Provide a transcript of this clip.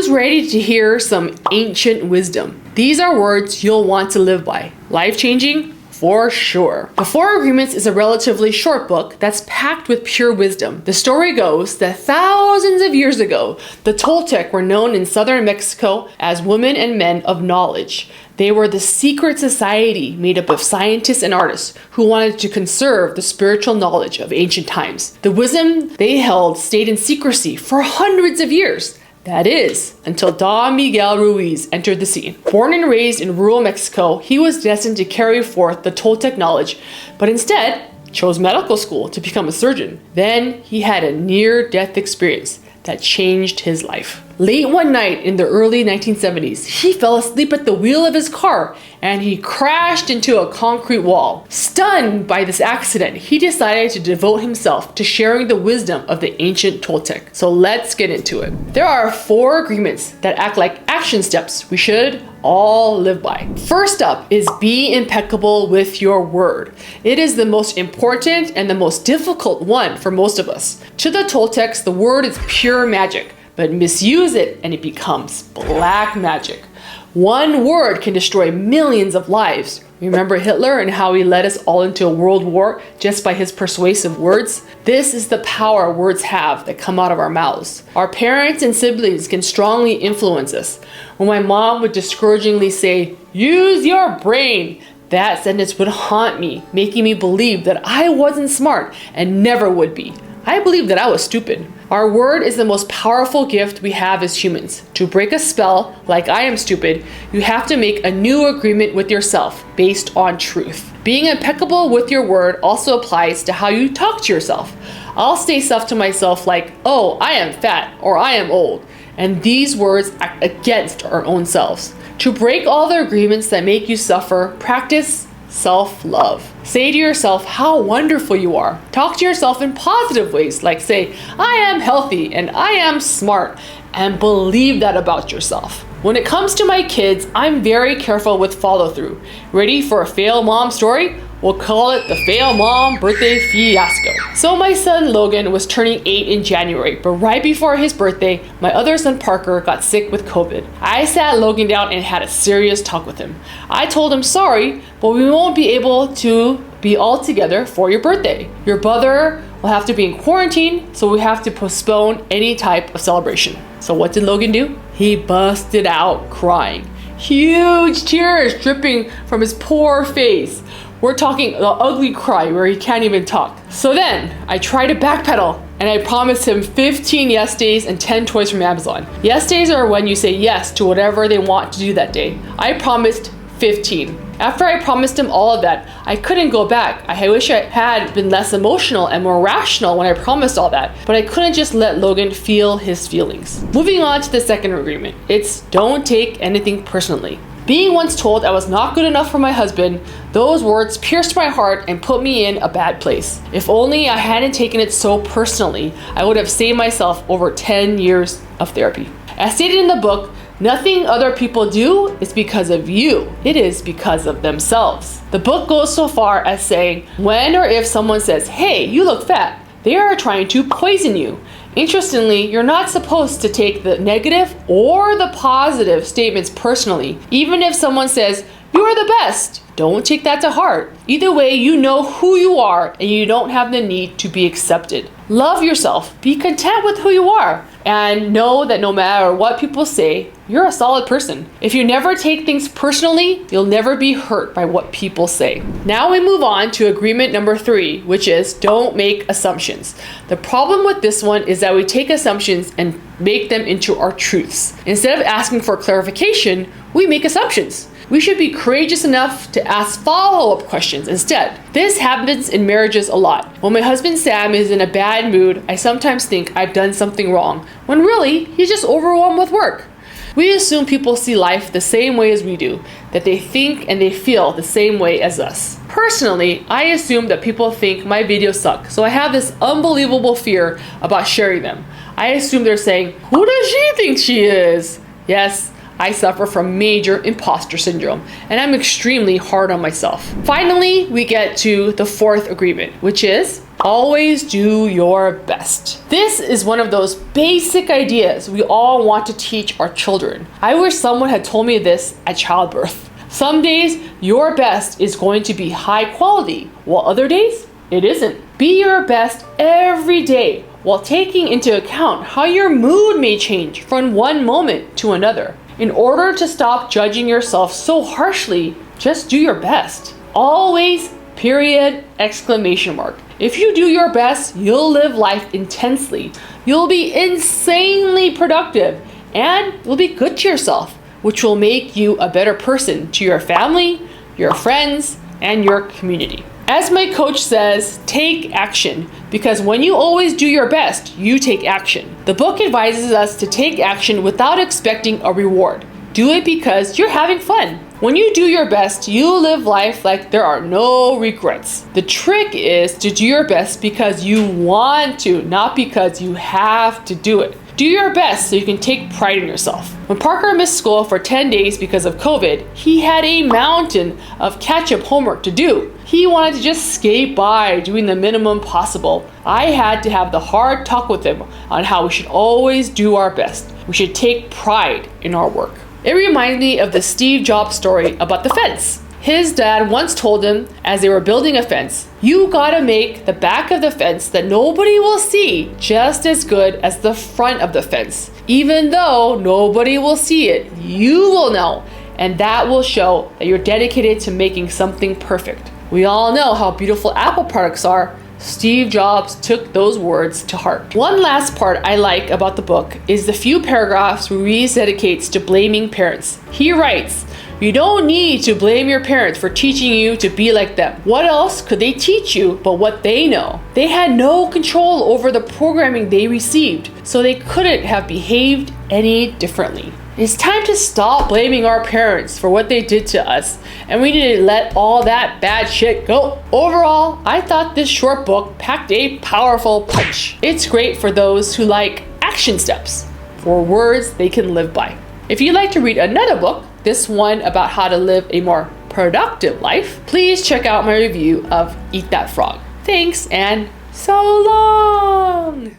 Who's ready to hear some ancient wisdom? These are words you'll want to live by. Life-changing? For sure. The Four Agreements is a relatively short book that's packed with pure wisdom. The story goes that thousands of years ago, the Toltec were known in southern Mexico as women and men of knowledge. They were the secret society made up of scientists and artists who wanted to conserve the spiritual knowledge of ancient times. The wisdom they held stayed in secrecy for hundreds of years. That is, until Don Miguel Ruiz entered the scene. Born and raised in rural Mexico, he was destined to carry forth the Toltec knowledge, but instead chose medical school to become a surgeon. Then he had a near-death experience that changed his life. Late one night in the early 1970s, he fell asleep at the wheel of his car and he crashed into a concrete wall. Stunned by this accident, he decided to devote himself to sharing the wisdom of the ancient Toltec. So let's get into it. There are 4 agreements that act like action steps we should all live by. First up is be impeccable with your word. It is the most important and the most difficult one for most of us. To the Toltecs, the word is pure magic, but misuse it and it becomes black magic. One word can destroy millions of lives. Remember Hitler and how he led us all into a world war just by his persuasive words? This is the power words have that come out of our mouths. Our parents and siblings can strongly influence us. When my mom would discouragingly say, "Use your brain," that sentence would haunt me, making me believe that I wasn't smart and never would be. I believed that I was stupid. Our word is the most powerful gift we have as humans. To break a spell, like I am stupid, you have to make a new agreement with yourself based on truth. Being impeccable with your word also applies to how you talk to yourself. I'll say stuff to myself like, "Oh, I am fat," or "I am old." And these words act against our own selves. To break all the agreements that make you suffer, practice self-love. Say to yourself how wonderful you are. Talk to yourself in positive ways, like say, "I am healthy and I am smart," and believe that about yourself. When it comes to my kids, I'm very careful with follow-through. Ready for a fail mom story? We'll call it the Fail Mom Birthday Fiasco. So my son Logan was turning 8 in January, but right before his birthday, my other son Parker got sick with COVID. I sat Logan down and had a serious talk with him. I told him, "Sorry, but we won't be able to be all together for your birthday. Your brother will have to be in quarantine, so we have to postpone any type of celebration." So what did Logan do? He busted out crying. Huge tears dripping from his poor face. We're talking the ugly cry where he can't even talk. So then I tried to backpedal and I promised him 15 yes days and 10 toys from Amazon. Yes days are when you say yes to whatever they want to do that day. I promised 15. After I promised him all of that, I couldn't go back. I wish I had been less emotional and more rational when I promised all that, but I couldn't just let Logan feel his feelings. Moving on to the second agreement. It's don't take anything personally. Being once told I was not good enough for my husband, those words pierced my heart and put me in a bad place. If only I hadn't taken it so personally, I would have saved myself over 10 years of therapy. As stated in the book, nothing other people do is because of you. It is because of themselves. The book goes so far as saying, when or if someone says, "Hey, you look fat," they are trying to poison you. Interestingly, you're not supposed to take the negative or the positive statements personally. Even if someone says, "You are the best," don't take that to heart. Either way, you know who you are and you don't have the need to be accepted. Love yourself, be content with who you are, and know that no matter what people say, you're a solid person. If you never take things personally, you'll never be hurt by what people say. Now we move on to agreement number 3, which is don't make assumptions. The problem with this one is that we take assumptions and make them into our truths. Instead of asking for clarification, we make assumptions. We should be courageous enough to ask follow-up questions instead. This happens in marriages a lot. When my husband Sam is in a bad mood, I sometimes think I've done something wrong, when really he's just overwhelmed with work. We assume people see life the same way as we do, that they think and they feel the same way as us. Personally, I assume that people think my videos suck, so I have this unbelievable fear about sharing them. I assume they're saying, "Who does she think she is?" Yes, I suffer from major imposter syndrome, and I'm extremely hard on myself. Finally, we get to the 4th agreement, which is Always do your best. This is one of those basic ideas we all want to teach our children. I wish someone had told me this at childbirth. Some days, your best is going to be high quality, while other days, it isn't. Be your best every day while taking into account how your mood may change from one moment to another. In order to stop judging yourself so harshly, just do your best. Always, period, exclamation mark. If you do your best, you'll live life intensely. You'll be insanely productive, and you'll be good to yourself, which will make you a better person to your family, your friends, and your community. As my coach says, take action, because when you always do your best, you take action. The book advises us to take action without expecting a reward. Do it because you're having fun. When you do your best, you'll live life like there are no regrets. The trick is to do your best because you want to, not because you have to do it. Do your best so you can take pride in yourself. When Parker missed school for 10 days because of COVID, he had a mountain of catch-up homework to do. He wanted to just skate by doing the minimum possible. I had to have the hard talk with him on how we should always do our best. We should take pride in our work. It reminded me of the Steve Jobs story about the fence. His dad once told him, as they were building a fence, you gotta make the back of the fence that nobody will see just as good as the front of the fence. Even though nobody will see it, you will know, and that will show that you're dedicated to making something perfect. We all know how beautiful Apple products are. Steve Jobs took those words to heart. One last part I like about the book is the few paragraphs where Reese dedicates to blaming parents. He writes, you don't need to blame your parents for teaching you to be like them. What else could they teach you but what they know? They had no control over the programming they received, so they couldn't have behaved any differently. It's time to stop blaming our parents for what they did to us, and we need to let all that bad shit go. Overall, I thought this short book packed a powerful punch. It's great for those who like action steps, for words they can live by. If you'd like to read another book, this one about how to live a more productive life, please check out my review of Eat That Frog. Thanks, and so long!